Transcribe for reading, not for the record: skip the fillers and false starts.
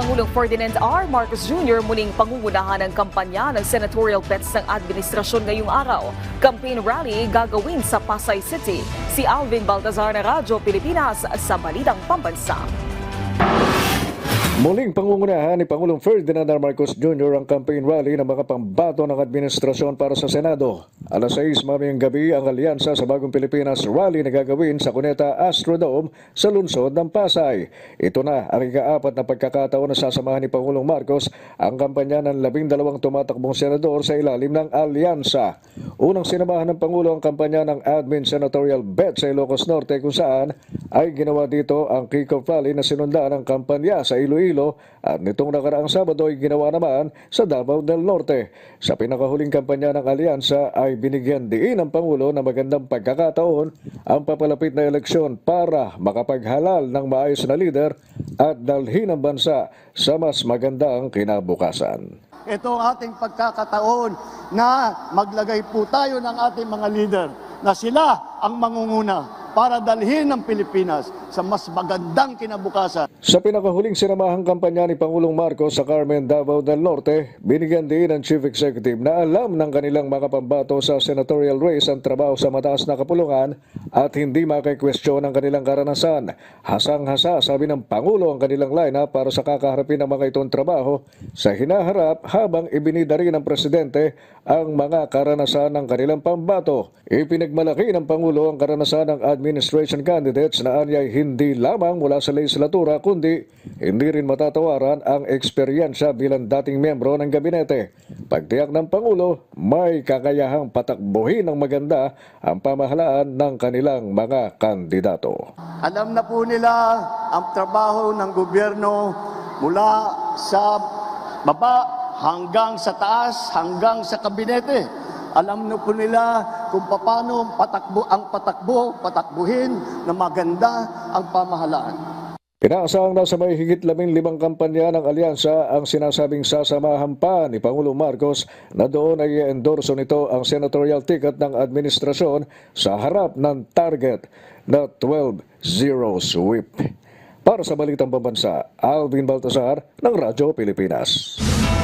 Pangulong Ferdinand R. Marcos Jr. muling pangungunahan ng kampanya ng senatorial bets ng administrasyon ngayong araw. Campaign rally gagawin sa Pasay City. Si Alvin Baltazar ng Radyo Pilipinas sa Balitang Pambansa. Muling pangungunahan ni Pangulong Ferdinand R. Marcos Jr. ang campaign rally ng mga pambato ng administrasyon para sa Senado. Alas 6 mamayang gabi ang alyansa sa Bagong Pilipinas rally na gagawin sa Cuneta Astrodome sa lungsod ng Pasay. Ito na ang ika-4 na pagkakataon na sasamahan ni Pangulong Marcos ang kampanya ng 12 tumatakbong senador sa ilalim ng alyansa. Unang sinamahan ng Pangulo ang kampanya ng Admin Senatorial Bet sa Ilocos Norte kung saan ay ginawa dito ang kick-off rally na sinundan ng kampanya sa Iloilo at nitong nakaraang Sabado ay ginawa naman sa Davao del Norte. Sa pinakahuling kampanya ng alyansa ay binigyan diin ng Pangulo na magandang pagkakataon ang papalapit na eleksyon para makapaghalal ng maayos na lider at dalhin ang bansa sa mas magandang kinabukasan. Ito ang ating pagkakataon na maglagay po tayo ng ating mga leader na sila ang mangunguna para dalhin ang Pilipinas sa mas magandang kinabukasan. Sa pinakahuling sinamahang kampanya ni Pangulong Marcos sa Carmen, Davao del Norte, binigyan din ng Chief Executive na alam ng kanilang mga pambato sa senatorial race ang trabaho sa mataas na kapulungan at hindi makikwestiyon ang kanilang karanasan. Hasang-hasa, sabi ng Pangulo, ang kanilang lineup para sa kakaharapin ng mga itong trabaho sa hinaharap habang ibinida rin ng Presidente ang mga karanasan ng kanilang pambato. Ipinagmalaki ng Pangulo ang karanasan ng administration candidates na anyay hindi lamang mula sa legislatura kundi hindi rin matatawaran ang eksperyensya bilang dating membro ng gabinete. Pagtiyak ng Pangulo, may kakayahang patakbuhin ng maganda ang pamahalaan ng kanilang mga kandidato. Alam na po nila ang trabaho ng gobyerno mula sa baba hanggang sa taas, hanggang sa kabinete. Alam na po nila kung paano patakbuhin na maganda ang pamahalaan. Inaasahang nasa may higit 15 kampanya ng alyansa ang sinasabing sasamahan pa ni Pangulong Marcos na doon ay i-endorso nito ang senatorial ticket ng administrasyon sa harap ng target na 12-0 sweep. Para sa Balitang Pambansa, Alvin Baltazar ng Radyo Pilipinas.